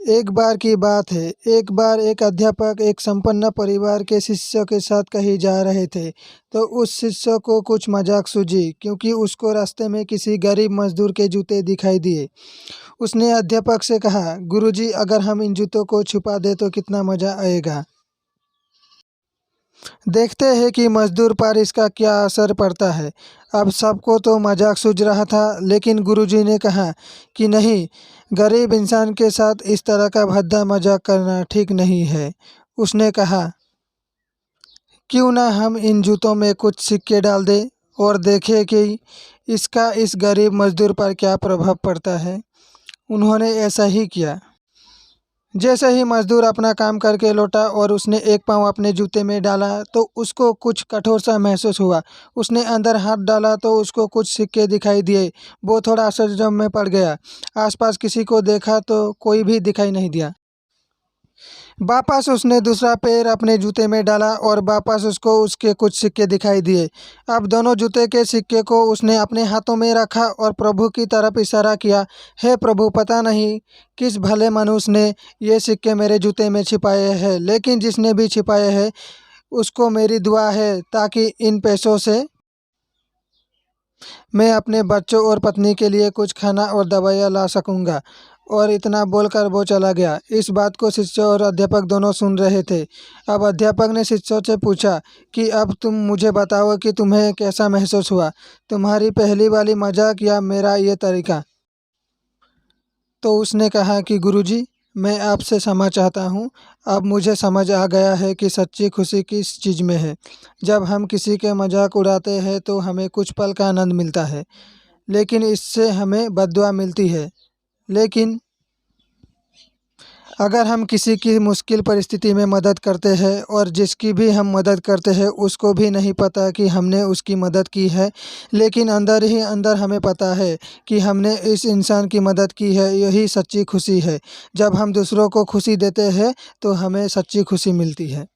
एक बार की बात है, एक बार एक अध्यापक एक संपन्न परिवार के शिष्य के साथ कहीं जा रहे थे। तो उस शिष्य को कुछ मजाक सूझी क्योंकि उसको रास्ते में किसी गरीब मजदूर के जूते दिखाई दिए। उसने अध्यापक से कहा, गुरुजी, अगर हम इन जूतों को छुपा दें तो कितना मजा आएगा। देखते हैं कि मजदूर पर इसका क्या असर पड़ता है। अब सबको तो मजाक सूझ रहा था, लेकिन गुरुजी ने कहा कि नहीं, गरीब इंसान के साथ इस तरह का भद्दा मजाक करना ठीक नहीं है। उसने कहा, क्यों ना हम इन जूतों में कुछ सिक्के डाल दें और देखें कि इसका इस गरीब मजदूर पर क्या प्रभाव पड़ता है। उन्होंने ऐसा ही किया। जैसे ही मजदूर अपना काम करके लौटा और उसने एक पाँव अपने जूते में डाला तो उसको कुछ कठोर सा महसूस हुआ। उसने अंदर हाथ डाला तो उसको कुछ सिक्के दिखाई दिए। वो थोड़ा आश्चर्य में पड़ गया। आसपास किसी को देखा तो कोई भी दिखाई नहीं दिया। वापस उसने दूसरा पैर अपने जूते में डाला और वापस उसको उसके कुछ सिक्के दिखाई दिए। अब दोनों जूते के सिक्के को उसने अपने हाथों में रखा और प्रभु की तरफ इशारा किया। हे प्रभु, पता नहीं किस भले मनुष्य ने ये सिक्के मेरे जूते में छिपाए हैं, लेकिन जिसने भी छिपाए हैं उसको मेरी दुआ है ताकि इन पैसों से मैं अपने बच्चों और पत्नी के लिए कुछ खाना और दवाइयाँ ला सकूँगा। और इतना बोलकर वो चला गया। इस बात को शिष्य और अध्यापक दोनों सुन रहे थे। अब अध्यापक ने शिष्यों से पूछा कि अब तुम मुझे बताओ कि तुम्हें कैसा महसूस हुआ, तुम्हारी पहली वाली मजाक या मेरा ये तरीका। तो उसने कहा कि गुरुजी, मैं आपसे क्षमा चाहता हूँ। अब मुझे समझ आ गया है कि सच्ची खुशी किस चीज़ में है। जब हम किसी के मजाक उड़ाते हैं तो हमें कुछ पल का आनंद मिलता है, लेकिन इससे हमें बद्दुआ मिलती है। लेकिन अगर हम किसी की मुश्किल परिस्थिति में मदद करते हैं और जिसकी भी हम मदद करते हैं उसको भी नहीं पता कि हमने उसकी मदद की है, लेकिन अंदर ही अंदर हमें पता है कि हमने इस इंसान की मदद की है, यही सच्ची खुशी है। जब हम दूसरों को खुशी देते हैं तो हमें सच्ची खुशी मिलती है।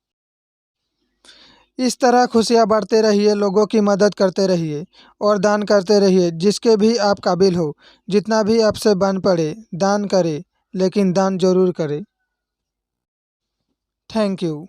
इस तरह खुशियाँ बांटते रहिए, लोगों की मदद करते रहिए और दान करते रहिए जिसके भी आप काबिल हो। जितना भी आपसे बन पड़े दान करें, लेकिन दान जरूर करें। Thank you.